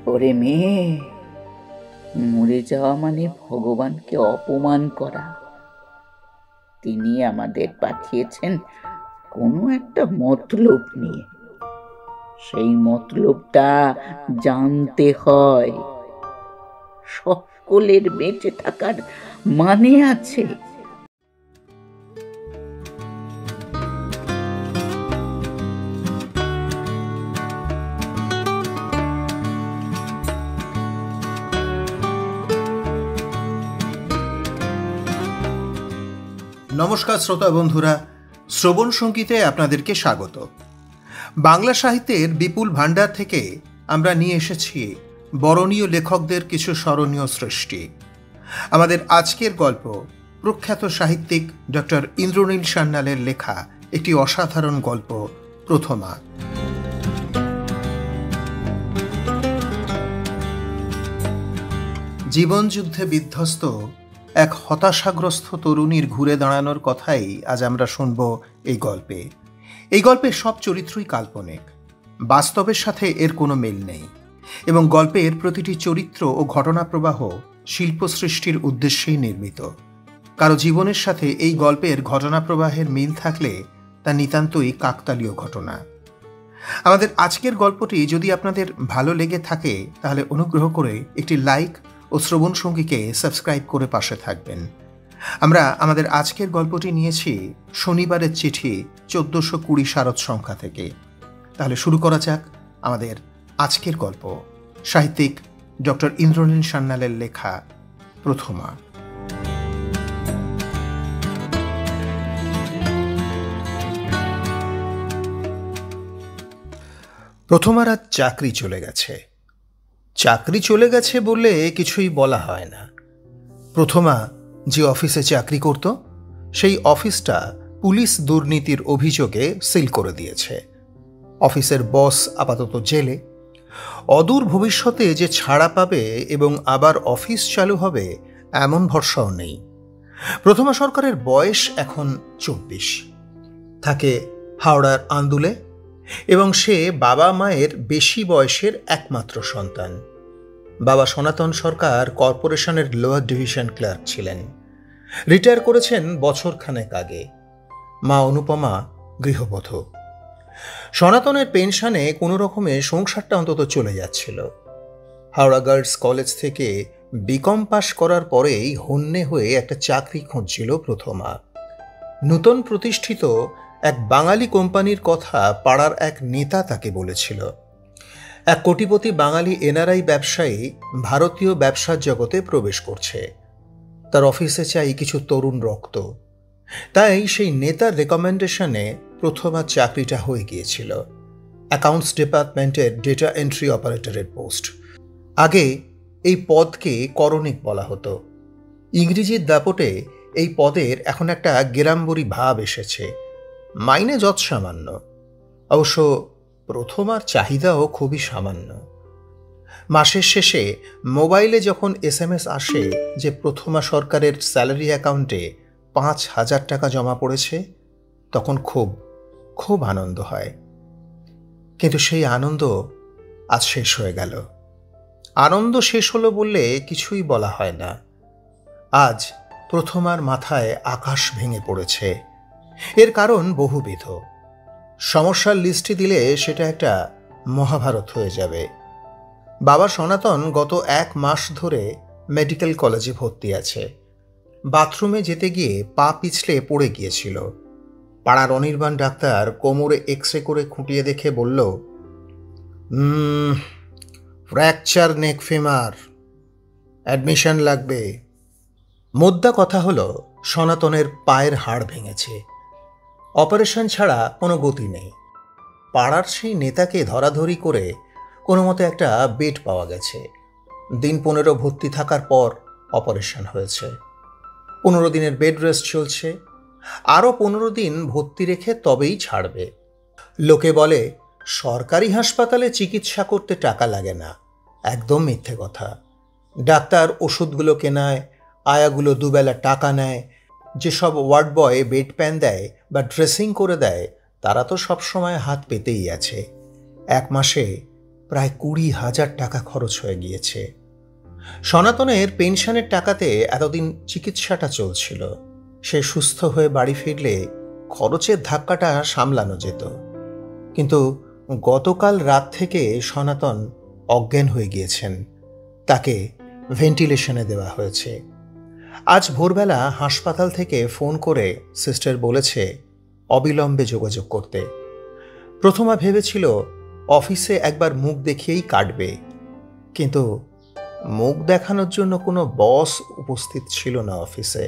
ওরে মেয়ে, মরে যাওয়া মানে ভগবানকে অপমান করা। তিনি আমাদের পাঠিয়েছেন কোনো একটা মতলব নিয়ে। সেই মতলবটা জানতে হয়। সকলের বেঁচে থাকার মানে আছে। নমস্কার শ্রোতা বন্ধুরা, শ্রবণ সঙ্গীতে আপনাদেরকে স্বাগত। বাংলা সাহিত্যের বিপুল ভাণ্ডার থেকে আমরা নিয়ে এসেছি বরণীয় লেখকদের কিছু স্মরণীয় সৃষ্টি। আমাদের আজকের গল্প প্রখ্যাত সাহিত্যিক ডক্টর ইন্দ্রনীল সান্যালের লেখা একটি অসাধারণ গল্প, প্রথমা। জীবনযুদ্ধে বিধ্বস্ত এক হতাশাগ্রস্ত তরুণীর ঘুরে দাঁড়ানোর কথাই আজ আমরা শুনব এই গল্পে। এই গল্পের সব চরিত্রই কাল্পনিক, বাস্তবের সাথে এর কোনো মিল নেই, এবং গল্পের প্রতিটি চরিত্র ও ঘটনা প্রবাহ শিল্প সৃষ্টির উদ্দেশ্যেই নির্মিত। কারো জীবনের সাথে এই গল্পের ঘটনা প্রবাহের মিল থাকলে তা নিতান্তই কাকতালীয় ঘটনা। আমাদের আজকের গল্পটি যদি আপনাদের ভালো লেগে থাকে তাহলে অনুগ্রহ করে একটি লাইক ও শ্রবণ সঙ্গীকে সাবস্ক্রাইব করে পাশে থাকবেন। আমরা আমাদের আজকের গল্পটি নিয়েছি শনিবারের চিঠি 1420 শারদ সংখ্যা থেকে। তাহলে শুরু করা যাক আমাদের আজকের গল্প, সাহিত্যিক ডক্টর ইন্দ্রনীল সান্যালের লেখা প্রথমা। প্রথমার আজ চাকরি চলে গেছে। চাকরি চলে গেছে বললে কিছুই বলা হয় না। প্রথমা যে অফিসে চাকরি করত সেই অফিসটা পুলিশ দুর্নীতির অভিযোগে সিল করে দিয়েছে। অফিসের বস আপাতত জেলে। অদূর ভবিষ্যতে যে ছাড়া পাবে এবং আবার অফিস চালু হবে এমন ভরসাও নেই। প্রথমা সরকারের বয়স এখন 24, থাকে হাওড়ার আন্দুলে, এবং সে বাবা মায়ের বেশি বয়সের একমাত্র সন্তান। বাবা সনাতন সরকার কর্পোরেশনের লোয়ার ডিভিশন ক্লার্ক ছিলেন, রিটায়ার করেছেন বছরখানেক আগে। মা অনুপমা গৃহবধূ। সনাতনের পেনশনে কোনো রকমে সংসারটা অন্তত চলে যাচ্ছিল। হাওড়া গার্লস কলেজ থেকে বিকম পাশ করার পরেই হন্যে হয়ে একটা চাকরি খুঁজছিল প্রথমা। নূতন প্রতিষ্ঠিত এক বাঙালি কোম্পানির কথা পাড়ার এক নেতা তাকে বলেছিল। এক কোটিপতি বাঙালি এনআরআই ব্যবসায়ী ভারতীয় ব্যবসার জগতে প্রবেশ করছে। তার অফিসে চাই কিছু তরুণ রক্ত। তাই সেই নেতার রেকমেন্ডেশনে প্রথমা চাকরিটা হয়ে গিয়েছিল অ্যাকাউন্টস ডিপার্টমেন্টের ডেটা এন্ট্রি অপারেটরের পোস্ট। আগে এই পদকে করণিক বলা হতো। ইংরেজির দাপটে এই পদের এখন একটা গেরাম্বরী ভাব এসেছে। মাইনে যৎসামান্য, অবশ্য প্রথমার চাহিদাও খুবই সামান্য। মাসের শেষে মোবাইলে যখন SMS আসে যে প্রথমা সরকারের স্যালারি অ্যাকাউন্টে 5,000 টাকা জমা পড়েছে, তখন খুব খুব আনন্দ হয়। কিন্তু সেই আনন্দ আজ শেষ হয়ে গেল। আনন্দ শেষ হলো বললে কিছুই বলা হয় না। আজ প্রথমার মাথায় আকাশ ভেঙে পড়েছে। এর কারণ বহুবিধ। সমস্যার লিস্টে দিলে সেটা একটা মহাভারত হয়ে যাবে। বাবা সনাতন গত 1 মাস ধরে মেডিকেল কলেজে ভর্তি আছে। বাথরুমে যেতে গিয়ে পা পিছলে পড়ে গিয়েছিল। পাড়ার অনির্বাণ ডাক্তার কোমরে এক্সরে করে খুঁটিয়ে দেখে বলল, ফ্র্যাকচার নেক ফিমার, অ্যাডমিশন লাগবে। মোদ্দা কথা হলো সনাতনের পায়ের হাড় ভেঙেছে। অপারেশন ছাড়া কোনো গতি নেই। পাড়ার সেই নেতাকে ধরাধরি করে কোনো মতে একটা বেড পাওয়া গেছে। দিন 15 ভর্তি থাকার পর অপারেশন হয়েছে। 15 দিনের বেড রেস্ট চলছে। আরও 15 দিন ভর্তি রেখে তবেই ছাড়বে। লোকে বলে সরকারি হাসপাতালে চিকিৎসা করতে টাকা লাগে না। একদম মিথ্যে কথা। ডাক্তার ওষুধগুলো কেনায়, আয়াগুলো দুবেলা টাকা নেয়। যেসব ওয়ার্ড বয় বেড প্যান দেয় বা ড্রেসিং করে দেয় তারা তো সবসময় হাত পেতেই আছে। 1 মাসে প্রায় 20,000 টাকা খরচ হয়ে গিয়েছে। সনাতনের পেনশনের টাকাতে এতদিন চিকিৎসাটা চলছিল। সে সুস্থ হয়ে বাড়ি ফিরলে খরচের ধাক্কাটা সামলানো যেত। কিন্তু গতকাল রাত থেকে সনাতন অজ্ঞান হয়ে গিয়েছেন। তাকে ভেন্টিলেশনে দেওয়া হয়েছে। আজ ভোরবেলা হাসপাতাল থেকে ফোন করে সিস্টার বলেছে অবিলম্বে যোগাযোগ করতে। প্রথমা ভেবেছিল অফিসে একবার মুখ দেখিয়েই কাটবে, কিন্তু মুখ দেখানোর জন্য কোনো বস উপস্থিত ছিল না অফিসে।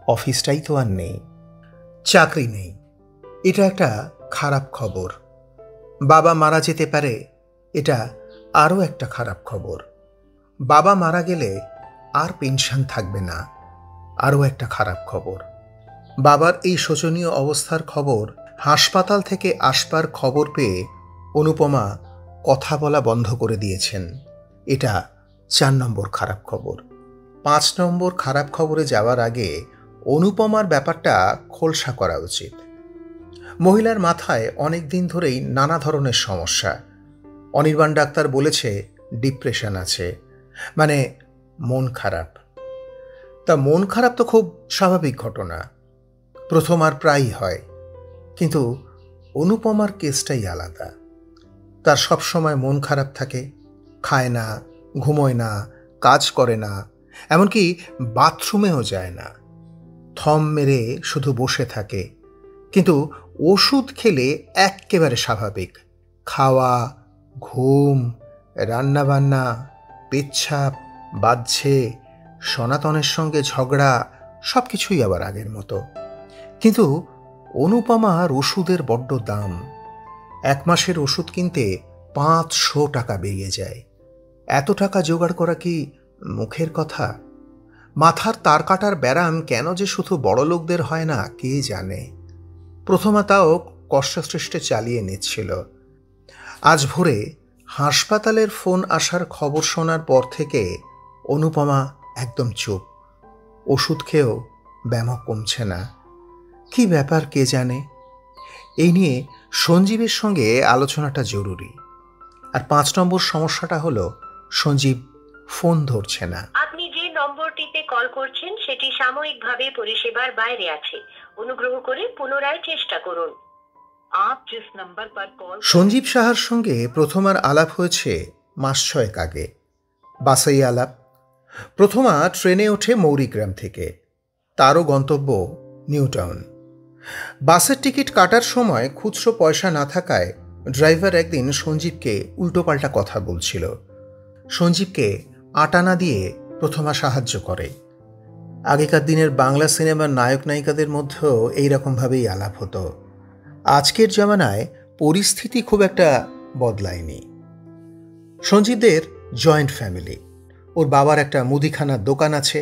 অফিসটাই তো আর নেই, চাকরি নেই। এটা একটা খারাপ খবর। বাবা মারা যেতে পারে, এটা আরও একটা খারাপ খবর। বাবা মারা গেলে আর পেনশন থাকবে না, আরও একটা খারাপ খবর। বাবার এই শোচনীয় অবস্থার খবর হাসপাতাল থেকে আসবার খবর পেয়ে অনুপমা কথা বলা বন্ধ করে দিয়েছেন। এটা 4 নম্বর খারাপ খবর। 5 নম্বর খারাপ খবরে যাওয়ার আগে অনুপমার ব্যাপারটা খোলসা করা উচিত। মহিলার মাথায় অনেক দিন ধরেই নানা ধরনের সমস্যা। অনির্বাণ ডাক্তার বলেছে ডিপ্রেশন আছে, মানে মন খারাপ। তা মন খারাপ তো খুব স্বাভাবিক ঘটনা, প্রথম আর প্রায়ই হয়। কিন্তু অনুপমার কেসটাই আলাদা। তার সবসময় মন খারাপ থাকে, খায় না, ঘুমোয় না, কাজ করে না, এমনকি বাথরুমেও যায় না। থম মেরে শুধু বসে থাকে। কিন্তু ওষুধ খেলে এক্কেবারে স্বাভাবিক। খাওয়া, ঘুম, রান্নাবান্না, পেচ্ছাপ, বাজছে, সনাতনের সঙ্গে ঝগড়া, সব কিছুই আবার আগের মতো। কিন্তু অনুপমার ওষুধের বড্ড দাম। 1 মাসের ওষুধ কিনতে 500 টাকা বেরিয়ে যায়। এত টাকা জোগাড় করা কি মুখের কথা? মাথার তার কাটার ব্যারাম কেন যে শুধু বড় লোকদের হয় না কে জানে। প্রথমা তাও কষ্টসৃষ্টে চালিয়ে নিচ্ছিল। আজ ভোরে হাসপাতালের ফোন আসার খবর শোনার পর থেকে অনুপমা একদম চুপ। ওষুধ খেয়েও ব্যামো কমছে না। কি ব্যাপার কে জানে। এই নিয়ে সঞ্জীবের সঙ্গে আলোচনাটা জরুরি। আর 5 নম্বর সমস্যাটা হলো সঞ্জীব ফোন ধরছে না। আপনি যে নম্বরটিতে কল করছেন সেটি সাময়িকভাবে পরিষেবার বাইরে আছে। অনুগ্রহ করে পুনরায় চেষ্টা করুন। आप जिस नंबर पर कॉल সঞ্জীব সাহার সঙ্গে প্রথমার আলাপ হয়েছে মাস 6 আগে। বাসেই আলাপ। প্রথমা ট্রেনে ওঠে মৌরিগ্রাম থেকে। তারও গন্তব্য নিউ টাউন। বাসের টিকিট কাটার সময় খুচরো পয়সা না থাকায় ড্রাইভার একদিন সঞ্জীবকে উল্টোপাল্টা কথা বলছিল। সঞ্জীবকে আটানা দিয়ে প্রথমা সাহায্য করে। আগেকার দিনের বাংলা সিনেমার নায়ক নায়িকাদের মধ্যেও এইরকমভাবেই আলাপ হতো। আজকের জামানায় পরিস্থিতি খুব একটা বদলায়নি। সঞ্জীবদের জয়েন্ট ফ্যামিলি। ওর বাবার একটা মুদিখানার দোকান আছে।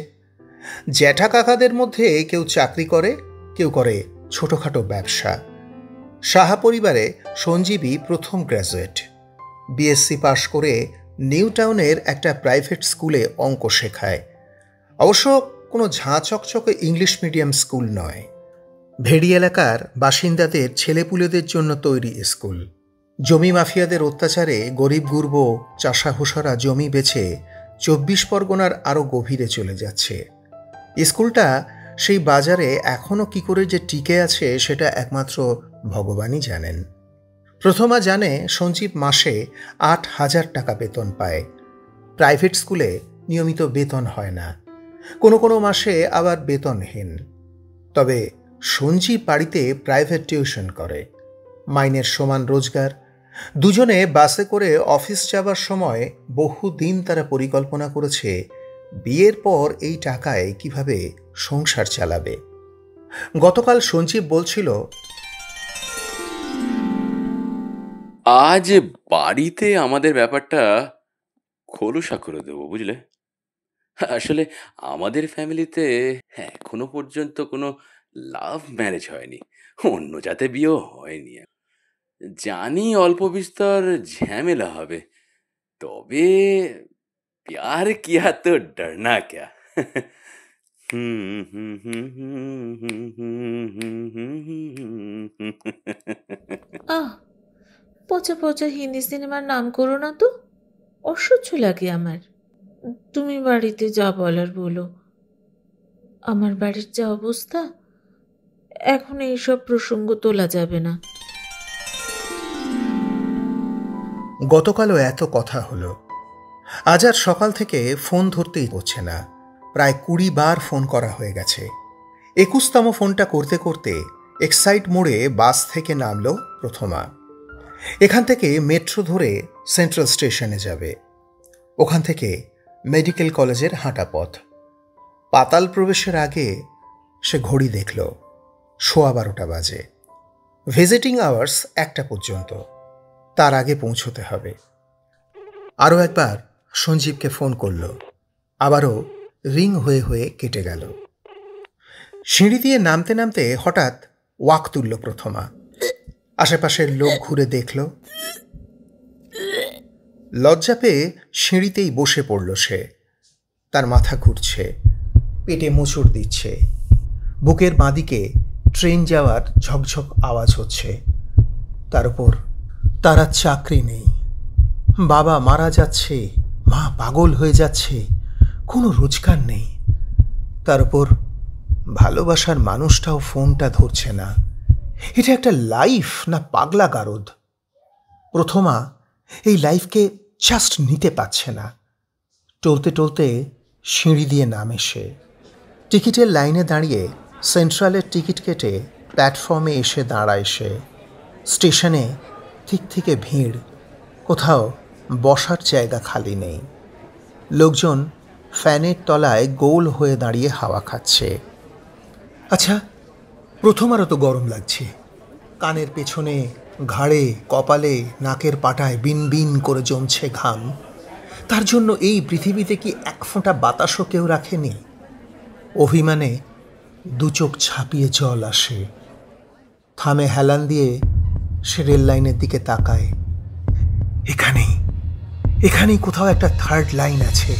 জ্যাঠা কাকাদের মধ্যে কেউ চাকরি করে, কেউ করে ছোটোখাটো ব্যবসা। সাহা পরিবারে সঞ্জীবই প্রথম গ্র্যাজুয়েট। বিএসসি পাশ করে নিউ টাউনের একটা প্রাইভেট স্কুলে অঙ্ক শেখায়। অবশ্য কোনো ঝাঁ চকচকে ইংলিশ মিডিয়াম স্কুল নয়, ভেড়ি এলাকার বাসিন্দাদের ছেলেপুলেদের জন্য তৈরি স্কুল। জমি মাফিয়াদের অত্যাচারে গরিব গুরব চাষাভুষারা জমি বেচে 24 পরগনার আরও গভীরে চলে যাচ্ছে। স্কুলটা সেই বাজারে এখনও কি করে যে টিকে আছে সেটা একমাত্র ভগবানই জানেন। প্রথমা জানে সঞ্জীব মাসে 8,000 টাকা বেতন পায়। প্রাইভেট স্কুলে নিয়মিত বেতন হয় না, কোনো কোনো মাসে আবার বেতনহীন। তবে সঞ্জীব বাড়িতে প্রাইভেট টিউশন করে, মাইনের সমান রোজগার। দুজনে বাসে করে অফিস যাবার সময় বহুদিন তারা পরিকল্পনা করেছে বিয়ের পর এই টাকায় কিভাবে সংসার চালাবে। গতকাল সঞ্জীব বলছিল, আজ বাড়িতে আমাদের ব্যাপারটা খোলসা করে দেবো, বুঝলে? আসলে আমাদের ফ্যামিলিতে এখনো পর্যন্ত কোনো লাভ ম্যারেজ হয়নি, অন্য জাতে বিয়েও হয়নি। জানি অল্প বিস্তর ঝামেলা হবে, তবে প্যার কিয়া তো ডরনা ক্যা। হুম হুম হুম হুম হুম হুম হুম হুম হুম। আহ, পচা পচা হিন্দি সিনেমার নাম করো না তো, অসহ্য লাগে আমার। তুমি বাড়িতে যা বলার বলো। আমার বাড়ির যা অবস্থা, এখন এইসব প্রসঙ্গ তোলা যাবে না। গতকালও এত কথা হলো, আজ আর সকাল থেকে ফোন ধরতেই হচ্ছে না। প্রায় 20 বার ফোন করা হয়ে গেছে। 21তম ফোনটা করতে করতে এক্সাইট মোড়ে বাস থেকে নামলো প্রথমা। এখান থেকে মেট্রো ধরে সেন্ট্রাল স্টেশনে যাবে। ওখান থেকে মেডিকেল কলেজের হাঁটা পথ। পাতাল প্রবেশের আগে সে ঘড়ি দেখল, 12:15 বাজে। ভিজিটিং আওয়ার্স 1টা পর্যন্ত, তার আগে পৌঁছতে হবে। আরও একবার সঞ্জীবকে ফোন করল, আবারও রিং হয়ে হয়ে কেটে গেল। সিঁড়ি দিয়ে নামতে নামতে হঠাৎ ওয়াক তুলল প্রথমা। আশেপাশের লোক ঘুরে দেখল। লজ্জা পেয়ে সিঁড়িতেই বসে পড়ল সে। তার মাথা ঘুরছে, পেটে মোচড় দিচ্ছে। বুকের বাঁদিকে ট্রেন যাওয়ার ঝকঝক আওয়াজ হচ্ছে। তার উপর তার আর চাকরি নেই, বাবা মারা যাচ্ছে, মা পাগল হয়ে যাচ্ছে, কোনো রোজগার নেই। তার উপর ভালোবাসার মানুষটাও ফোনটা ধরছে না। এটা একটা লাইফ না পাগলা গারদ? প্রথমা এই লাইফকে জাস্ট নিতে পারছে না। টলতে টলতে সিঁড়ি দিয়ে নামে সে। টিকিটের লাইনে দাঁড়িয়ে সেন্ট্রালের টিকিট কেটে প্ল্যাটফর্মে এসে দাঁড়ায় সে। স্টেশনে ঠিক থেকে ভিড়, কোথাও বসার জায়গা খালি নেই। লোকজন ফ্যানের তলায় গোল হয়ে দাঁড়িয়ে হাওয়া খাচ্ছে। আচ্ছা, প্রথমারও তো গরম লাগছে। কানের পেছনে, ঘাড়ে, কপালে, নাকের পাটায় বিন বিন করে জমছে ঘাম। তার জন্য এই পৃথিবীতে কি এক ফোঁটা বাতাসও কেউ রাখেনি? অভিমানে দু চোখ ছাপিয়ে জল আসে। থামে হেলান দিয়ে সে রেল লাইনের দিকে তাকায়। এখানেই কোথাও একটা থার্ড লাইন আছে,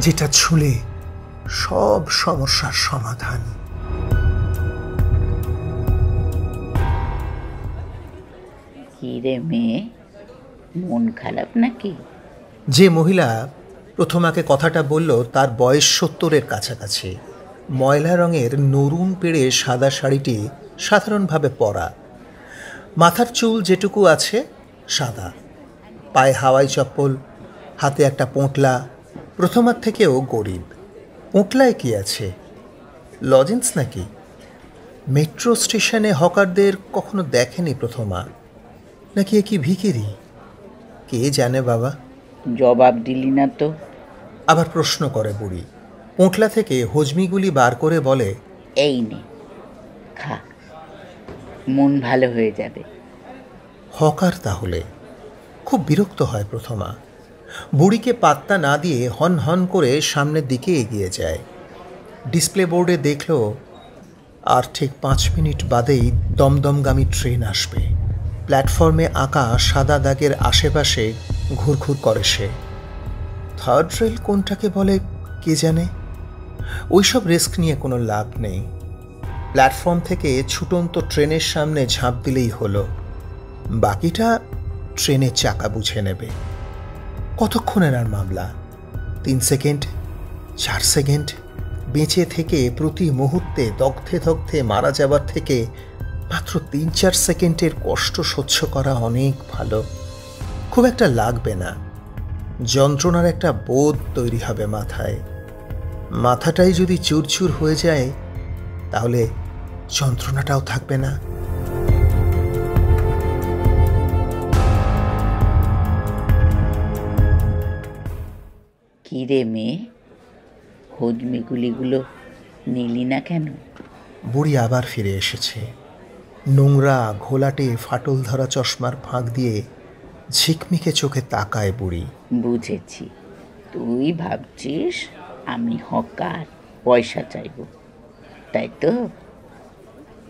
যেটা ছুঁলে সব সমস্যার সমাধান। কি রে মেয়ে, মন খারাপ নাকি? যে মহিলা প্রথমাকে কথাটা বলল তার বয়স 70-এর কাছাকাছি। ময়লা রঙের নরুন পেড়ে সাদা শাড়িটি সাধারণভাবে পরা। মাথার চুল যেটুকু আছে সাদা, পায়ে হাওয়াই চপ্পল, হাতে একটা পোঁটলা। প্রথমার থেকেও গরিব। পোঁটলায় কি আছে? লজেন্স নাকি? মেট্রো স্টেশনে হকারদের কখনো দেখেনি প্রথমা, নাকি এ কি ভিখিরি? কে জানে বাবা। জবাব দিলি না তো? আবার প্রশ্ন করে বুড়ি। পোঁটলা থেকে হজমিগুলি বার করে বলে, এই নে, খা, মন ভালো হয়ে যাবে। হকার তাহলে? খুব বিরক্ত হয় প্রথমা। বুড়িকে পাত্তা না দিয়ে হন হন করে সামনের দিকে এগিয়ে যায়। ডিসপ্লে বোর্ডে দেখল আর ঠিক 5 মিনিট বাদেই দমদমগামী ট্রেন আসবে। প্ল্যাটফর্মে আঁকা সাদা দাগের আশেপাশে ঘুরঘুর করে সে। থার্ড রেল কোনটাকে বলে কে জানে। ওইসব রিস্ক নিয়ে কোনো লাভ নেই। প্ল্যাটফর্ম থেকে ছুটন্ত ট্রেনের সামনে ঝাঁপ দিলেই হলো। বাকিটা ট্রেনের চাকা বুঝে নেবে। কতক্ষণের আর মামলা? 3 সেকেন্ড, 4 সেকেন্ড। বেঁচে থেকে প্রতি মুহূর্তে দগ্ধে দগ্ধে মারা যাবার থেকে মাত্র 3-4 সেকেন্ডের কষ্ট সহ্য করা অনেক ভালো। খুব একটা লাগবে না। যন্ত্রণার একটা বোধ তৈরি হবে মাথায়। মাথাটাই যদি চুরচুর হয়ে যায়, তাহলে যন্ত্রণাটাও থাকবে না। কি রে মেয়ে, হজমিগুলিগুলো নিলি না কেন? বুড়ি আবার ফিরে এসেছে। নোংরা ঘোলাটে ফাটল ধরা চশমার ফাঁক দিয়ে ঝিকমিকে চোখে তাকায় বুড়ি। বুঝেছি, তুই ভাবছিস আমি হকার, পয়সা চাইব, তাই তো?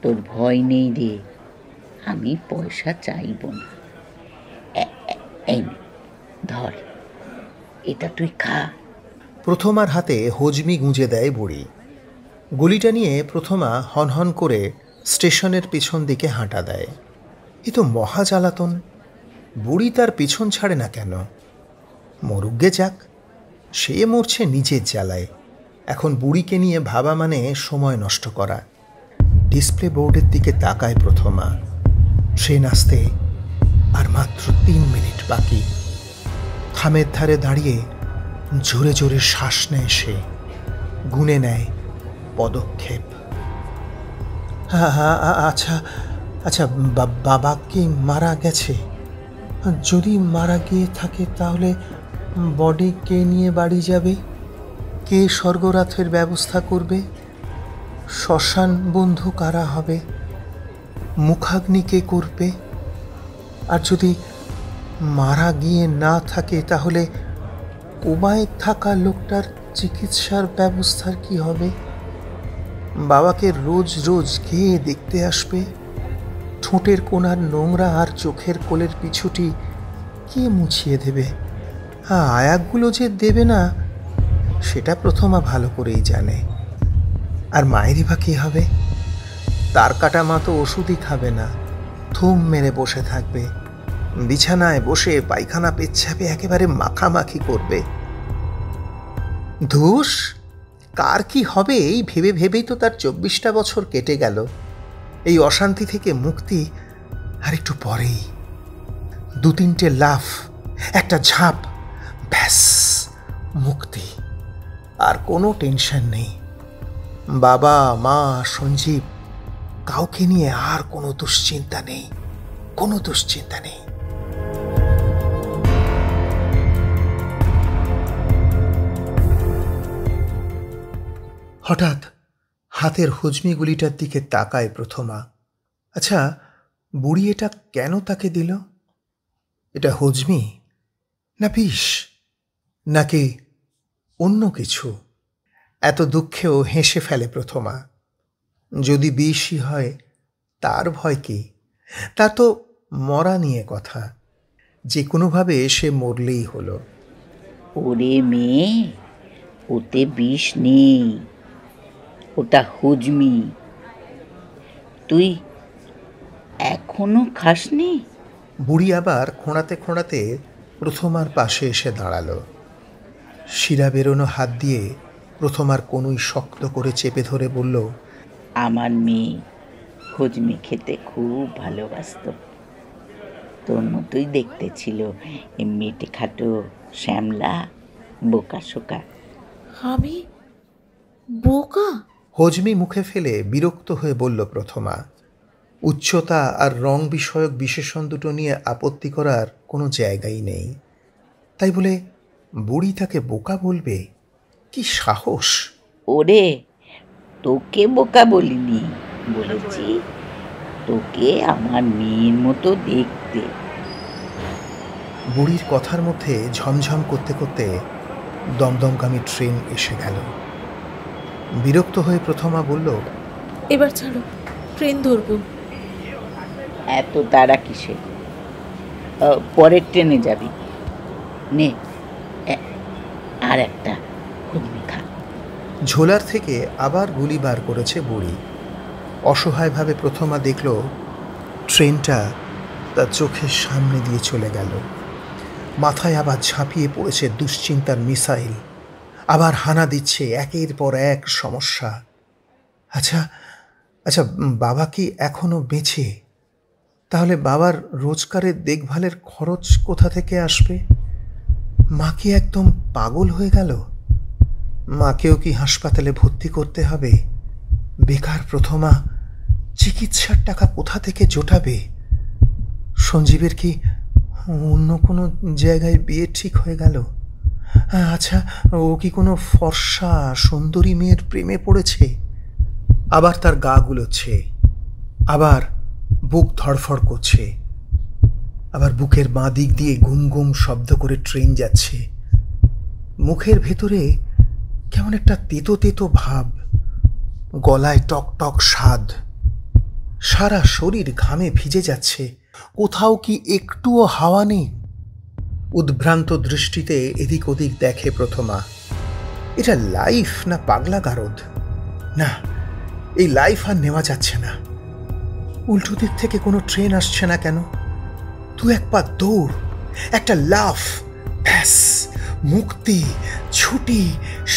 তোর ভয় নেই রে, আমি পয়সা চাইব না। এই নে, ধর, এটা তুই খা। প্রথমার হাতে হজমি গুঁজে দেয় বুড়ি। গুলিটা নিয়ে প্রথমা হনহন করে স্টেশনের পিছন দিকে হাঁটা দেয়। এ তো মহা জ্বালাতন। বুড়ি তার পিছন ছাড়ে না কেন? মরুগ্গে যাক, সে মরছে নিজের জ্বালায়। এখন বুড়িকে নিয়ে ভাবা মানে সময় নষ্ট করা। ডিসপ্লে বোর্ডের দিকে তাকায় প্রথমা। ট্রেন আসতে আর মাত্র 3 মিনিট বাকি। খামের ধারে দাঁড়িয়ে জোরে জোরে শ্বাস নেয় সে, গুনে নেয় পদক্ষেপ। আচ্ছা আচ্ছা, বাবা কি মারা গেছে? যদি মারা গিয়ে থাকে তাহলে বডি কে নিয়ে বাড়ি যাবে? কে স্বর্গরাথের ব্যবস্থা করবে? শ্মশান বন্ধু কারা হবে? মুখাগ্নি কে করবে? আর যদি মারা গিয়ে না থাকে তাহলে কোমায় থাকা লোকটার চিকিৎসার ব্যবস্থার কি হবে? বাবাকে রোজ রোজ কে দেখতে আসবে? ঠোঁটের কোণার নোংরা আর চোখের কোলের পিছুটি কে মুছিয়ে দেবে? আয়াগুলো যে দেবে না সেটা প্রথমা ভালো করেই জানে। আর মায়েরই বা কী হবে? তার কাটা মা তো ওষুধই খাবে না, থুম মেরে বসে থাকবে, বিছানায় বসে পায়খানা পেচ্ছাপে একেবারে মাখামাখি করবে। ধুস, কার কি হবে এই ভেবে ভেবেই তো তার 24টা বছর কেটে গেল। এই অশান্তি থেকে মুক্তি আর একটু পরেই। 2-3টে লাফ, একটা ঝাঁপ, ব্যাস মুক্তি। আর কোনো টেনশন নেই। বাবা, মা, সঞ্জীব, কাউকে নিয়ে আর কোনো দুশ্চিন্তা নেই, কোনো দুশ্চিন্তা নেই। হঠাৎ হাতের হজমিগুলিটার দিকে তাকায় প্রথমা। আচ্ছা, বুড়ি এটা কেন তাকে দিল? এটা হজমি না বিষ, নাকি অন্য কিছু? এত দুঃখেও হেসে ফেলে প্রথমা। যদি বিষই হয় তার ভয় কি? তা তো মরা নিয়ে কথা, যে কোনোভাবে সে মরলেই হলো। ওরে মেয়ে, ওতে বিষ নেই, ওটা হজমি। তুই এখনো খাসনি? বুড়ি আবার খোঁড়াতে খোঁড়াতে প্রথমার পাশে এসে দাঁড়ালো। শিরা বেরোনো হাত দিয়ে প্রথমার কনুই শক্ত করে চেপে ধরে বলল, আমার মেয়ে হজমি খেতে খুব ভালোবাসত। তোর মতোই দেখতে ছিল, এমনিতে খাটো, শ্যামলা, বোকা শোকা। আমি বোকা? হজমি মুখে ফেলে বিরক্ত হয়ে বলল প্রথমা। উচ্চতা আর রং বিষয়ক বিশেষণ দুটো নিয়ে আপত্তি করার কোনো জায়গাই নেই। তাই বলে বুড়ি তাকে বোকা বলবে? কি সাহস! ওরে, তোকে বোকা বলিনি, বলেছি তোকে আমার মেয়ের মতো দেখতে। বুড়ির কথার মধ্যে ঝমঝম করতে করতে দমদমগামী ট্রেন এসে গেল। বিরক্ত হয়ে প্রথমা বলল, এবার ছাড়ো, ট্রেন ধরবো। এত তাড়া কিসে? পরের ট্রেনে যাবি। নে, আর একটা হজমি খা। ঝোলার থেকে আবার গুলি বার করেছে বুড়ি। অসহায়ভাবে প্রথমা দেখল ট্রেনটা তার চোখের সামনে দিয়ে চলে গেল। মাথায় আবার ঝাঁপিয়ে পড়েছে দুশ্চিন্তার মিসাইল। আবার হানা দিচ্ছে একের পর এক সমস্যা। আচ্ছা আচ্ছা, বাবা কি এখনো বেঁচে? তাহলে বাবার রোজগারের দেখভালের খরচ কোথা থেকে আসবে? মা কি একদম পাগল হয়ে গেল? মাকেও কি হাসপাতালে ভর্তি করতে হবে? বেকার প্রথমা চিকিৎসার টাকা কোথা থেকে জোটাবে? সঞ্জীবের কি অন্য কোনো জায়গায় বিয়ে ঠিক হয়ে গেল? আচ্ছা, ও কি কোনো ফর্সা সুন্দরী মেয়ের প্রেমে পড়েছে? আবার তার গা গুলোচ্ছে, আবার বুক ধড়ফড় করছে, আবার বুকের বাঁ দিক দিয়ে ঘুম ঘুম শব্দ করে ট্রেন যাচ্ছে। মুখের ভেতরে কেমন একটা তেতো তেতো ভাব, গলায় টক টক স্বাদ, সারা শরীর ঘামে ভিজে যাচ্ছে। কোথাও কি একটুও হাওয়া নেই? উদ্ভ্রান্ত দৃষ্টিতে এদিক ওদিক দেখে প্রথমা। এটা লাইফ না পাগলা গারদ? না, এই লাইফ আর নেওয়া যাচ্ছে না। উল্টো দিক থেকে কোনো ট্রেন আসছে না কেন? দু এক পা দৌড়, একটা লাফ, ব্যাস মুক্তি, ছুটি,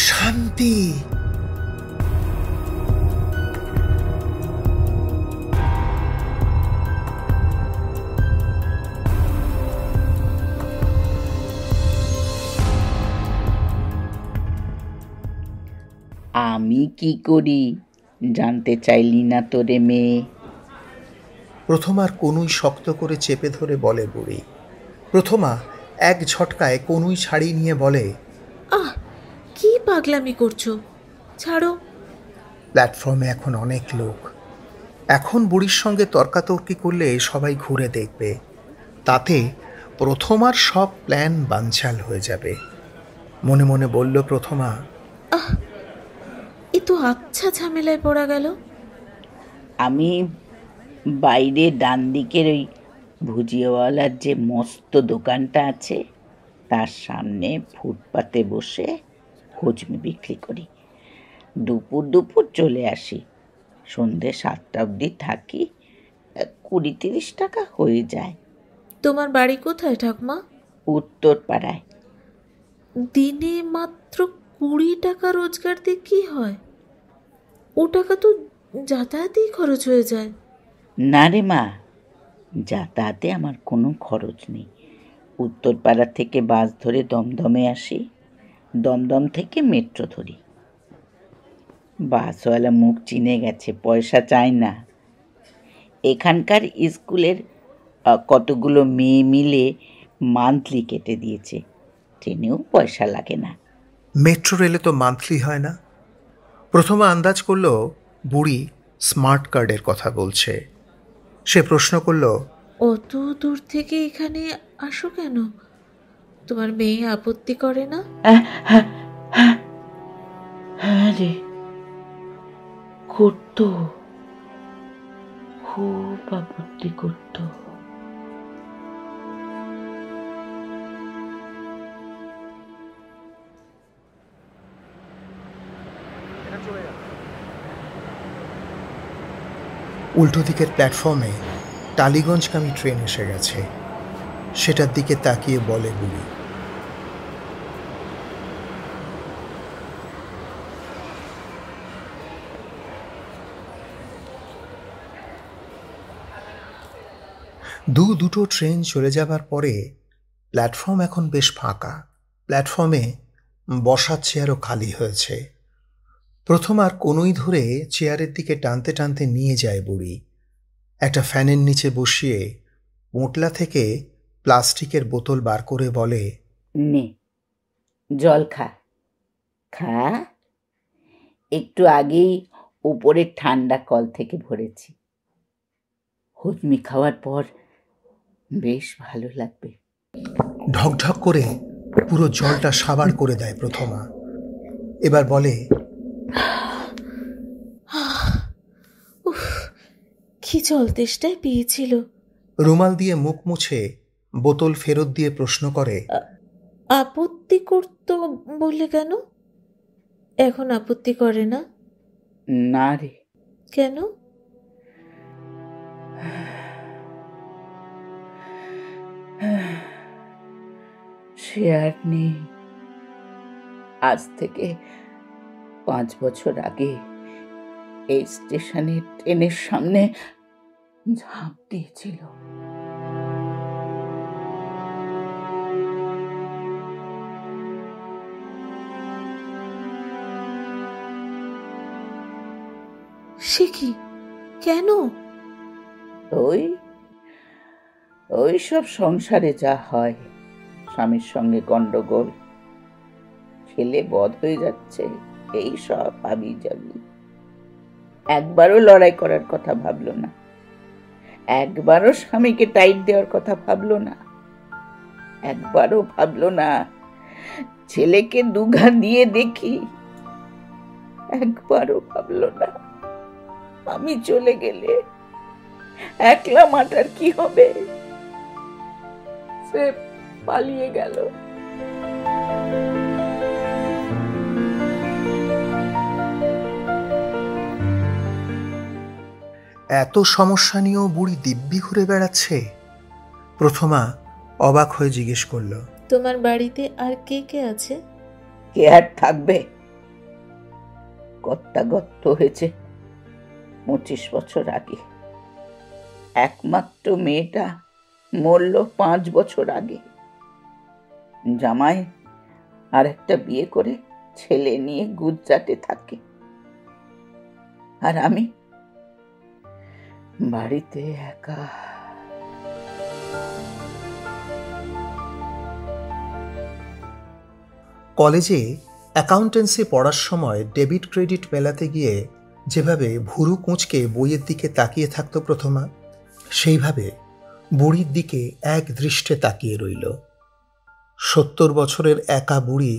শান্তি। আমি কি করি জানতে চাইলি না তোরে মেয়ে? প্রথমার কনুই শক্ত করে চেপে ধরে বলে বুড়ি। প্রথমা এক ঝটকায় কনুই ছাড়িয়ে নিয়ে বলে, আহ, কি পাগলামি করছো, ছাড়ো। প্ল্যাটফর্মে এখন অনেক লোক, এখন বুড়ির সঙ্গে তর্কাতর্কি করলে সবাই ঘুরে দেখবে, তাতে প্রথমার সব প্ল্যান বানচাল হয়ে যাবে। মনে মনে বলল প্রথমা, এ তো আচ্ছা ঝামেলায় পড়া গেল। আমি বাইরে ডান দিকের ওই ভুজিয়াওয়ালার যে মস্ত দোকানটা আছে তার সামনে ফুটপাতে বসে হজমি বিক্রি করি। দুপুর দুপুর চলে আসি, সন্ধে 7টা অবধি থাকি, 20-30 টাকা হয়ে যায়। তোমার বাড়ি কোথায় ঠাকমা? উত্তর পাড়ায়। দিনে মাত্র 20 টাকা রোজগার দিয়ে কি হয়? ও টাকা তো যাতায়াতেই খরচ হয়ে যায়। না রে মা, যাতায়াতে আমার কোনো খরচ নেই। উত্তরপাড়া থেকে বাস ধরে দমদমে আসি, দমদম থেকে মেট্রো ধরি। বাসওয়ালা মুখ চিনে গেছে, পয়সা চায় না। এখানকার স্কুলের কতগুলো মেয়ে মিলে মান্থলি কেটে দিয়েছে, ট্রেনেও পয়সা লাগে না। মেট্রো রেলে তো মান্থলি হয় না। প্রথমে আন্দাজ করলো বুড়ি স্মার্ট কার্ডের কথা বলছে। সে প্রশ্ন করল, অত দূর থেকে এখানে আসো কেন? তোমার মেয়ে আপত্তি করে না? হ্যাঁ রে, করতো, খুব আপত্তি করতো। উল্টো দিকের প্ল্যাটফর্মে টালিগঞ্জগামী ট্রেন এসে গেছে। সেটার দিকে তাকিয়ে বলে বুড়ি, দুটো ট্রেন চলে যাবার পরে প্ল্যাটফর্ম এখন বেশ ফাঁকা। প্ল্যাটফর্মে বসার চেয়ারও খালি হয়েছে। প্রথম আর কোনোই ধরে চেয়ারের দিকে টানতে টানতে নিয়ে যায় বুড়ি। একটা ফ্যানের নিচে বসিয়ে পোঁটলা থেকে প্লাস্টিকের বোতল বার করে বলে, নে জল খা, খা। একটু আগেই উপরের ঠান্ডা কল থেকে ভরেছি। হজমি খাওয়ার পর বেশ ভালো লাগবে। ঢকঢক করে পুরো জলটা সাবার করে দেয় প্রথমা। এবার বলে, উফ, কি জল তেষ্টায় পেয়েছিল। রুমাল দিয়ে মুখ মুছে বোতল ফেরত দিয়ে প্রশ্ন করে, আপত্তি করতো বললে কেন? এখন আপত্তি করে না? না রে। কেন? সে আর নেই। আজ থেকে 5 বছর আগে এই স্টেশনে ট্রেনের সামনে ঝাঁপ দিয়েছিল। সে কি? কেন? ওই সব সংসারে যা হয়, স্বামীর সঙ্গে গন্ডগোল, ছেলে বধ হয়ে যাচ্ছে, এই সব আবি যাবি। একবারও লড়াই করার কথা ভাবলো না, একবারও স্বামীকে টাইট দেওয়ার কথা ভাবলো না, একবারও ভাবলো না ছেলেকে দুঘা দিয়ে দেখি, একবারও ভাবলো না আমি চলে গেলে একলা মাটার কি হবে। সে পালিয়ে গেল। এত সমস্যা নিয়েও বুড়ি দিব্যি ঘুরে বেড়াচ্ছে। প্রথমা অবাক হয়ে জিজ্ঞেস করল, তোমার বাড়িতে আর কে কে আছে? কে আর থাকবে? গত্যাগত্য হয়েছে 25 বছর আগে। একমাত্র মেয়েটা মরল 5 বছর আগে। জামাই আর একটা বিয়ে করে ছেলে নিয়ে গুজরাটে থাকে। আর আমি বাড়িতে একা। কলেজে অ্যাকাউন্টেন্সি পড়ার সময় ডেবিট ক্রেডিট মেলাতে গিয়ে যেভাবে ভুরু কুঁচকে বইয়ের দিকে তাকিয়ে থাকতো প্রথমা, সেইভাবে বুড়ির দিকে এক দৃষ্টে তাকিয়ে রইল। 70 বছরের একা বুড়ি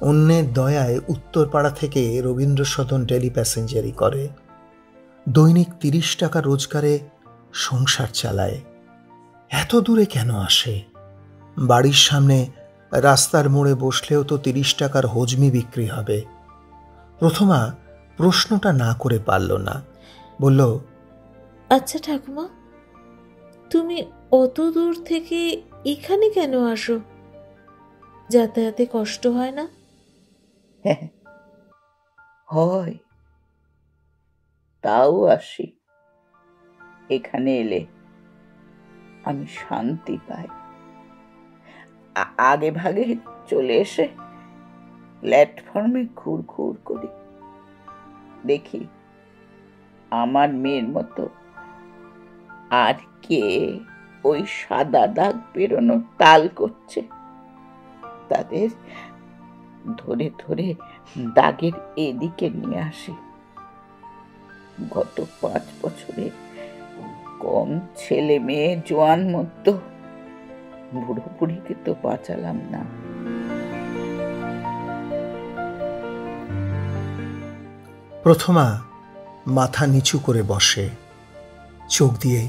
অন্যের দয়ায় উত্তরপাড়া থেকে রবীন্দ্র সদন ডেলি প্যাসেঞ্জারি করে। দৈনিক 30 টাকা রোজগারে সংসার চালায়। এত দূরে কেন আসে? বাড়ির সামনে রাস্তার মোড়ে বসলেও তো 30 টাকার হজমি বিক্রি হবে। প্রথমা প্রশ্নটা না করে পারল না, বলল, আচ্ছা ঠাকুমা, তুমি অত দূর থেকে এখানে কেন আসো? যাতায়াতে কষ্ট হয় না? হ্যাঁ, হয়। তাও আসি। এখানে এলে আমি শান্তি পাই। আগে ভাগে চলে এসে প্ল্যাটফর্মে ঘুর করি, দেখি আমার মেয়ের মতো আর কে ওই সাদা দাগ বেরোনো তাল করছে। তাদের ধরে ধরে দাগের এদিকে নিয়ে আসি। গত 5 বছরে কম ছেলে মেয়ে জোয়ান মতো বুড়ো বুড়িকে তো বাঁচালাম না। প্রথমা মাথা নিচু করে বসে, চোখ দিয়ে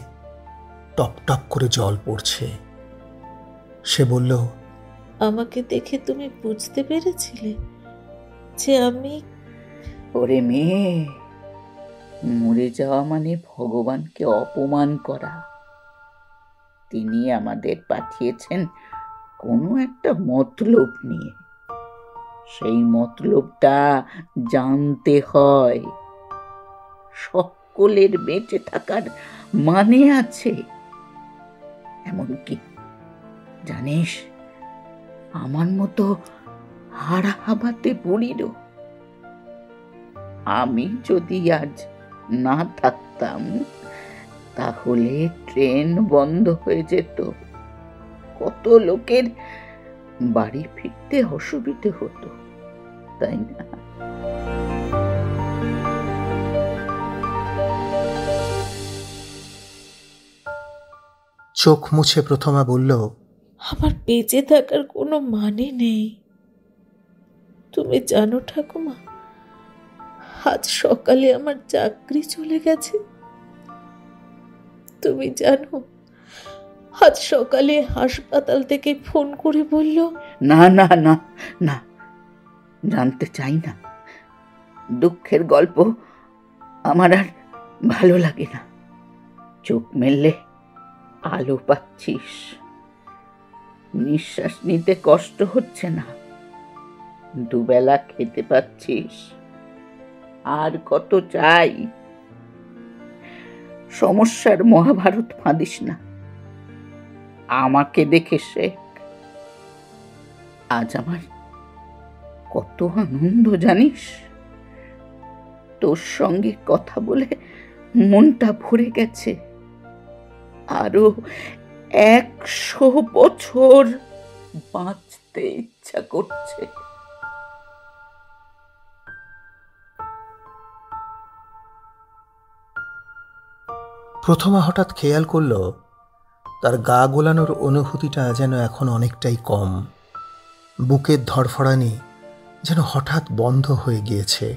টপ টপ করে জল পড়ছে। সে বলল, আমাকে দেখে তুমি বুঝতে পেরেছিলে যে আমি? ওরে মেয়ে, মরে যাওয়া মানে ভগবানকে অপমান করা। তিনি আমাদের পাঠিয়েছেন কোনো একটা মতলব নিয়ে। সেই মতলবটা জানতে হয়। সকলের বেঁচে থাকার মানে আছে। এমনকি জানিস, আমার মতো হাড় হাবাতে বুড়িরও। আমি যদি আজ না থাকতাম তাহলে ট্রেন বন্ধ হয়ে যেত। কত লোকের বাড়ি ফিরতে অসুবিধে হতো, তাই না? চোখ মুছে প্রথমা বলল, আমার বেঁচে থাকার কোনো মানে নেই। তুমি জানো ঠাকুমা, আজ সকালে আমার চাকরি চলে গেছে। তুমি জানো, আজ সকালে হাসপাতাল থেকে ফোন করে বলল। না না না না, জানতে চাই না। দুঃখের গল্প আমার আর ভালো লাগে না। চোখ মেললে আলো পাচ্ছিস, নিঃশ্বাস নিতে কষ্ট হচ্ছে না, দুবেলা খেতে পাচ্ছিস। আর কত চাই? সমস্যার মহাভারত ফাঁদিস না, আমাকে দেখে শেখ। আজ আমার কত আনন্দ জানিস? তোর সঙ্গে কথা বলে মনটা ভরে গেছে। আরো 100 বছর বাঁচতে ইচ্ছা করছে। প্রথমা হঠাৎ খেয়াল করল তার গা গোলানোর অনুভূতিটা যেন এখন অনেকটাই কম। বুকের ধড়ফড়ানি যেন হঠাৎ বন্ধ হয়ে গিয়েছে।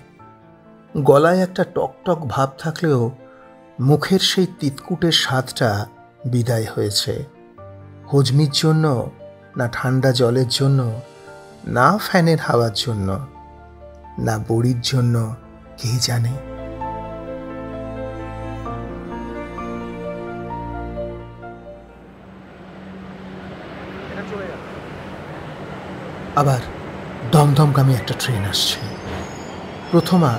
গলায় একটা টকটক ভাব থাকলেও মুখের সেই তিতকুটের স্বাদটা বিদায় হয়েছে। হজমির জন্য না ঠান্ডা জলের জন্য, না ফ্যানের হাওয়ার জন্য, না বড়ির জন্য, কে জানে। আবার দমদমগামী একটা ট্রেন আসছে। প্রথমা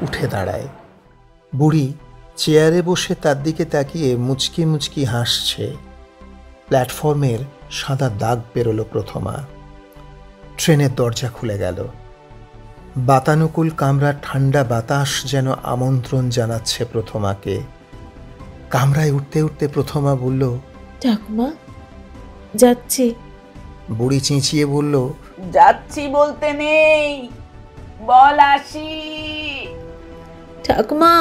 উঠে দাঁড়ায়। বুড়ি চেয়ারে বসে তার দিকে তাকিয়ে মুচকি মুচকি হাসছে। প্ল্যাটফর্মের সাদা দাগ বেরোলো প্রথমা। ট্রেনের দরজা খুলে গেল। বাতানুকূল কামরার ঠান্ডা বাতাস যেন আমন্ত্রণ জানাচ্ছে প্রথমাকে। কামরায় উঠতে উঠতে প্রথমা বলল, ঠাকুমা, যাচ্ছি। বুড়ি চেঁচিয়ে বলল, যাচ্ছি বলতে নেই, বল আসি। ঠাকুমা,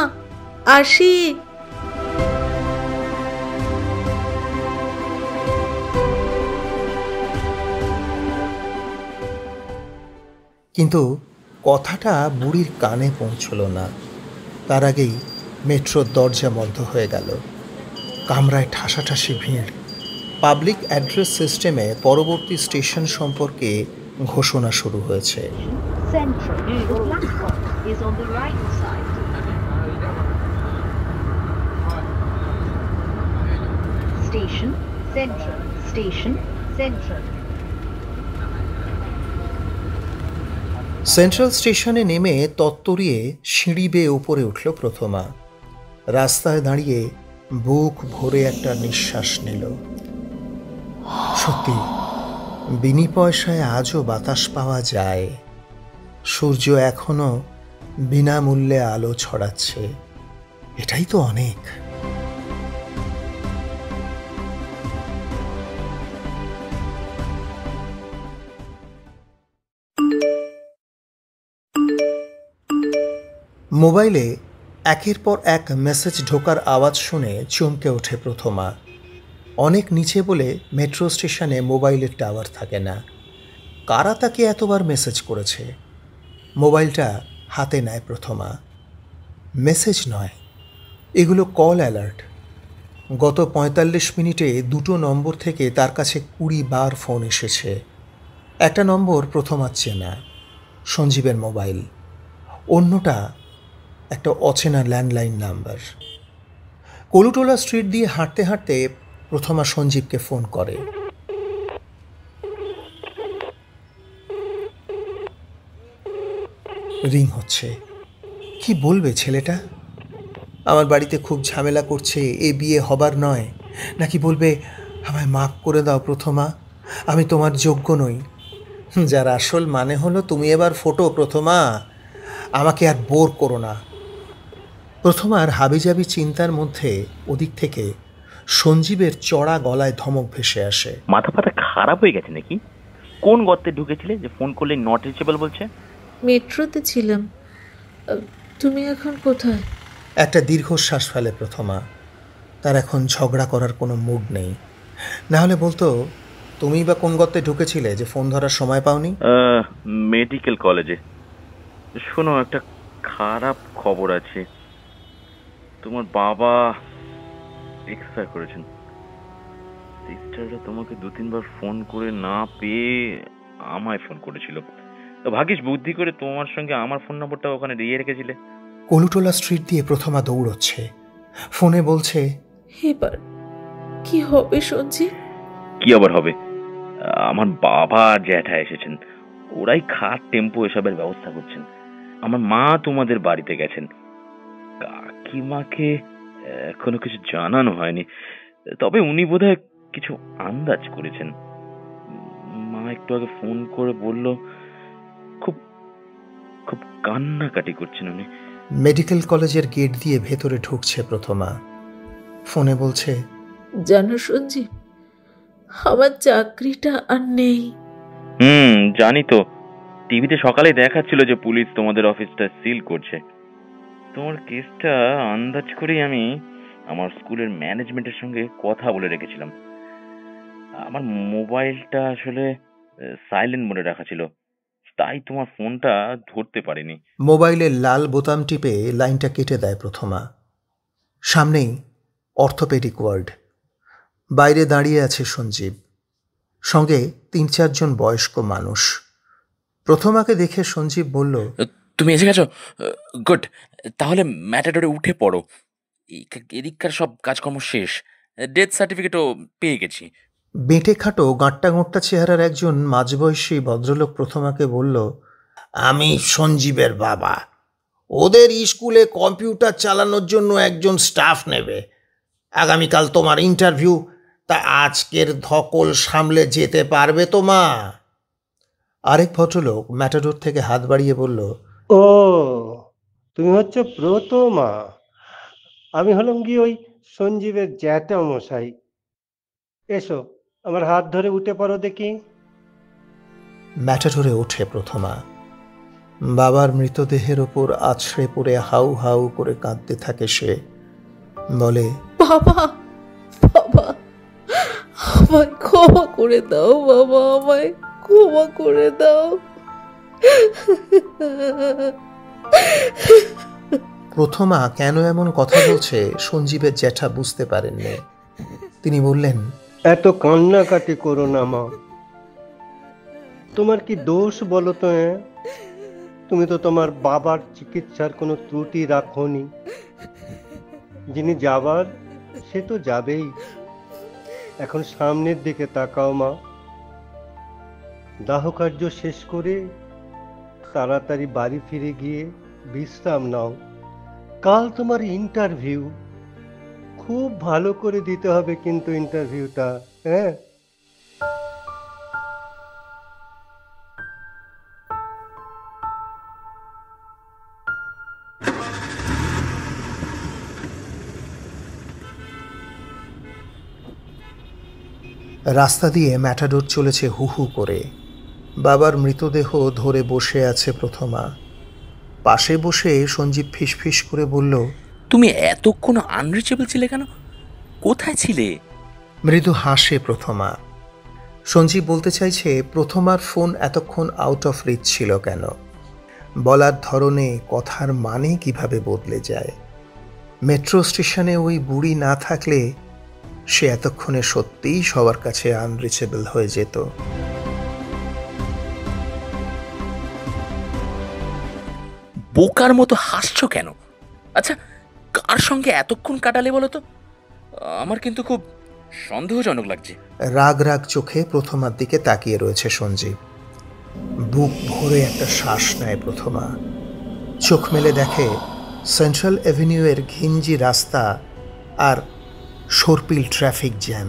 আসি। কিন্তু কথাটা বুড়ির কানে পৌঁছল না। তার আগেই মেট্রোর দরজা বন্ধ হয়ে গেল। কামরায় ঠাসাঠাসি ভিড়। পাবলিক অ্যাড্রেস সিস্টেমে পরবর্তী স্টেশন সম্পর্কে ঘোষণা শুরু হয়েছে। Central. The platform is on the right side. Station Central. Station Central. Central স্টেশনে নেমে তত্তরিয়ে সিঁড়ি বেয়ে উপরে উঠল প্রথমা। রাস্তায় দাঁড়িয়ে বুক ভরে একটা নিঃশ্বাস নিল। সত্যি, বিনি পয়সায় আজও বাতাস পাওয়া যায়। সূর্য এখনো বিনামূল্যে আলো ছড়াচ্ছে। এটাই তো অনেক। মোবাইলে একের পর এক মেসেজ ঢোকার আওয়াজ শুনে চমকে ওঠে প্রথমা। অনেক নিচে বলে মেট্রো স্টেশনে মোবাইলের টাওয়ার থাকে না। কারা তাকে এতবার মেসেজ করেছে? মোবাইলটা হাতে নেয় প্রথমা। মেসেজ নয়, এগুলো কল অ্যালার্ট। গত ৪৫ মিনিটে ২টো নম্বর থেকে তার কাছে ২০ বার ফোন এসেছে। একটা নম্বর প্রথমার চেনা, সঞ্জীবের মোবাইল। অন্যটা একটা অচেনা ল্যান্ডলাইন নাম্বার। কলুটোলা স্ট্রিট দিয়ে হাঁটতে হাঁটতে প্রথমা সঞ্জীবকে ফোন করে। রিং হচ্ছে। কি বলবে ছেলেটা? আমার বাড়িতে খুব ঝামেলা করছে, এ বিয়ে হবার নয়। নাকি বলবে, আমায় মাফ করে দাও প্রথমা, আমি তোমার যোগ্য নই। যার আসল মানে হলো, তুমি এবার ফোটো প্রথমা, আমাকে আর বোর করো না। প্রথমার হাবিজাবি চিন্তার মধ্যে ওদিক থেকে সঞ্জীবের চড়া গলায় ধমক ভেসে আসে। মাথা ফাতা খারাপ হয়ে গেছে নাকি? কোন গর্তে ঢুকেছিলে যে ফোন করলে নট রিচেবল বলছে? মেট্রোতে ছিলাম। তুমি এখন কোথায়? একটা দীর্ঘশ্বাস ফেলে প্রথমা। তার এখন ঝগড়া করার কোনো মুড নেই। না হলে বলতো, তুমি বা কোন গর্তে ঢুকেছিলে যে ফোন ধরার সময় পাওনি? মেডিকেল কলেজে। শোনো, একটা খারাপ খবর আছে। তোমার বাবা এক্সপায়ার করেছেন। সিস্টাররা তোমাকে ২-৩ বার ফোন করে না পেয়ে আমায় ফোন করেছিল। তো ভাগ্যিস বুদ্ধি করে তোমার সঙ্গে আমার ফোন নম্বরটা ওখানে দিয়ে রেখেছিলে। কলুটোলা স্ট্রিট দিয়ে প্রথমা দৌড়চ্ছে। ফোনে বলছে, এবার কি হবে সঞ্জীব? কি আবার হবে? আমার বাবা আর জ্যাঠা এসেছেন। ওরাই খাট, টেম্পো এসবের ব্যবস্থা করছেন। আমার মা তোমাদের বাড়িতে গেছেন। কাকিমাকে এখনো কিছু জানানো হয়নি, তবে উনি বোধহয় কিছু আন্দাজ করেছেন। মা একটু আগে ফোন করে বলল, খুব খুব কান্নাকাটি করছেন উনি। মেডিকেল কলেজের গেট দিয়ে ভেতরে ঢুকছে প্রথমা। ফোনে বলছে, জানো সঞ্জীব, আমার চাকরিটা আর নেই। জানি তো। টিভিতে সকালে দেখাচ্ছিল যে পুলিশ তোমাদের অফিসটা সিল করছে। তোমার কেসটা আন্দাজ করেই আমি আমার স্কুলের ম্যানেজমেন্টের সঙ্গে কথা বলে রেখেছিলাম। আমার মোবাইলটা আসলে সাইলেন্ট মোডে রাখা ছিল, তাই তোমার ফোনটা ধরতে পারিনি। মোবাইলের লাল বোতাম টিপে লাইনটা কেটে দেয় প্রথমা। সামনেই অর্থোপেডিক ওয়ার্ড। বাইরে দাঁড়িয়ে আছে সঞ্জীব, সঙ্গে ৩-৪ জন বয়স্ক মানুষ। প্রথমাকে দেখে সঞ্জীব বলল, তুমি এসে গেছো? গুড। তাহলে ম্যাটাডোরে উঠে পড়ো। এদিককার সব কাজকর্ম শেষ। ডেথ সার্টিফিকেটও পেয়ে গেছি। বেঁটে খাটো গাঁট্টা গোঁট্টা চেহারার একজন মাঝবয়সী ভদ্রলোক প্রথমাকে বলল, আমি সঞ্জীবের বাবা। ওদের স্কুলে কম্পিউটার চালানোর জন্য একজন স্টাফ নেবে। আগামীকাল তোমার ইন্টারভিউ, তা আজকের ধকল সামলে যেতে পারবে তো মা? আরেক ভদ্রলোক ম্যাটাডোর থেকে হাত বাড়িয়ে বলল, ও, তুমি হচ্ছে প্রথমা। আমি হলাম কি ওই সঞ্জীবের জ্যাঠা মশাই। এসো, আমার হাত ধরে উঠে পড়ো দেখি। ম্যাটাডোরে ওঠে প্রথমা। বাবার মৃতদেহের ওপর আছড়ে পড়ে হাউ হাউ করে কাঁদতে থাকে সে। বলে, বাবা, বাবা, আমায় ক্ষমা করে দাও বাবা, আমায় ক্ষমা করে দাও। প্রথমা কেন এমন কথা বলছে সঞ্জীবের জ্যাঠা বুঝতে পারেননি। তিনি বললেন, এত কান্নাকাটি করো না মা। তোমার কি দোষ বলো তো? তুমি তো তোমার বাবার চিকিৎসার কোনো ত্রুটি রাখোনি। যিনি যাবার সে তো যাবেই। এখন সামনের দিকে তাকাও মা। দাহ কার্য শেষ করে তাড়াতাড়ি বাড়ি ফিরে গিয়ে বিশ্রাম নাও। কাল তোমার ইন্টারভিউ, খুব ভালো করে দিতে হবে কিন্তু ইন্টারভিউটা। হ্যাঁ, রাস্তা দিয়ে ম্যাটাডোর চলেছে হু হু করে। বাবার মৃতদেহ ধরে বসে আছে প্রথমা। পাশে বসে সঞ্জীব ফিসফিস করে বলল, তুমি এতক্ষণ আনরিচেবল ছিলে কেন? কোথায় ছিলে? মৃদু হাসে প্রথমা। সঞ্জীব বলতে চাইছে প্রথমার ফোন এতক্ষণ আউট অফ রিচ ছিল কেন। বলার ধরনে কথার মানে কিভাবে বদলে যায়। মেট্রো স্টেশনে ওই বুড়ি না থাকলে সে এতক্ষণে সত্যিই সবার কাছে আনরিচেবল হয়ে যেত। বোকার মতো হাসছো কেন? আচ্ছা, কার সঙ্গে এতক্ষণ কাটালে বলো তো? আমার কিন্তু খুব সন্দেহজনক লাগছে। রাগ রাগ চোখে প্রথমার দিকে তাকিয়ে রয়েছে সঞ্জীব। বুক ভরে একটা শ্বাস নেয় প্রথমা। চোখ মেলে দেখে সেন্ট্রাল অ্যাভিনিউয়ের ঘিঞ্জি রাস্তা আর সর্পিল ট্রাফিক জ্যাম।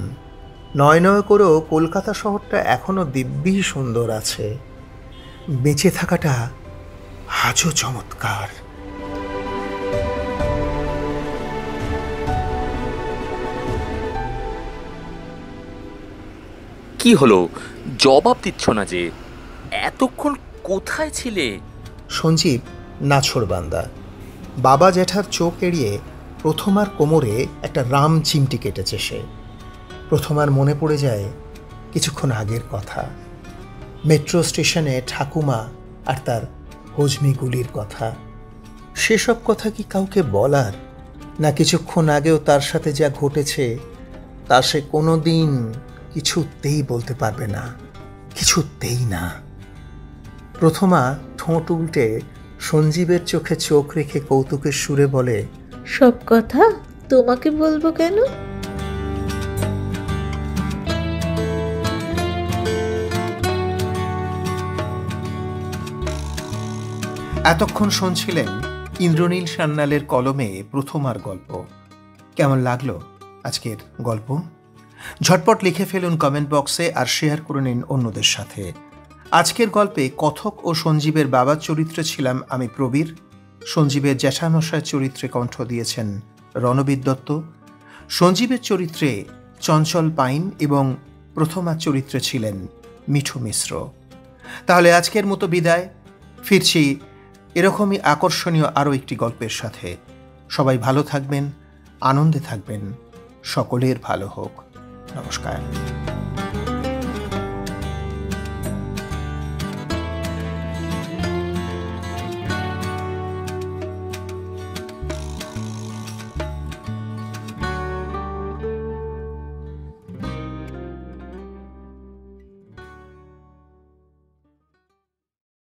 নয় নয় করেও কলকাতা শহরটা এখনো দিব্যি সুন্দর আছে। বেঁচে থাকাটা আজও চমৎকার। কি হলো, জবাব দিচ্ছ না যে? এতক্ষণ কোথায় ছিলে? সঞ্জীব নাছোড়বান্দা। বাবা জ্যাঠার চোখ এড়িয়ে প্রথমার কোমরে একটা রাম চিমটি কেটেছে সে। প্রথমার মনে পড়ে যায় কিছুক্ষণ আগের কথা। মেট্রো স্টেশনে ঠাকুমা আর তার হজমিগুলির কথা। সেসব কথা কি কাউকে বলার? না কিছুক্ষণ আগেও তার সাথে যা ঘটেছে তা সে কোনো দিন কিছুতেই বলতে পারবে না, কিছুতেই না। প্রথমা ঠোঁট উল্টে সঞ্জীবের চোখে চোখ রেখে কৌতুকের সুরে বলে, সব কথা তোমাকে বলবো কেন? এতক্ষণ শুনছিলেন ইন্দ্রনীল সান্যালের কলমে প্রথমার গল্প। কেমন লাগলো আজকের গল্প? ঝটপট লিখে ফেলুন কমেন্ট বক্সে আর শেয়ার করে নিন অন্যদের সাথে। আজকের গল্পে কথক ও সঞ্জীবের বাবার চরিত্রে ছিলাম আমি প্রবীর। সঞ্জীবের জ্যাঠামশায়ের চরিত্রে কণ্ঠ দিয়েছেন রণবীর দত্ত। সঞ্জীবের চরিত্রে চঞ্চল পাইন এবং প্রথমার চরিত্রে ছিলেন মিঠু মিশ্র। তাহলে আজকের মতো বিদায়। ফিরছি এরকমই আকর্ষণীয় আরও একটি গল্পের সাথে। সবাই ভালো থাকবেন, আনন্দে থাকবেন, সকলের ভালো হোক। নমস্কার।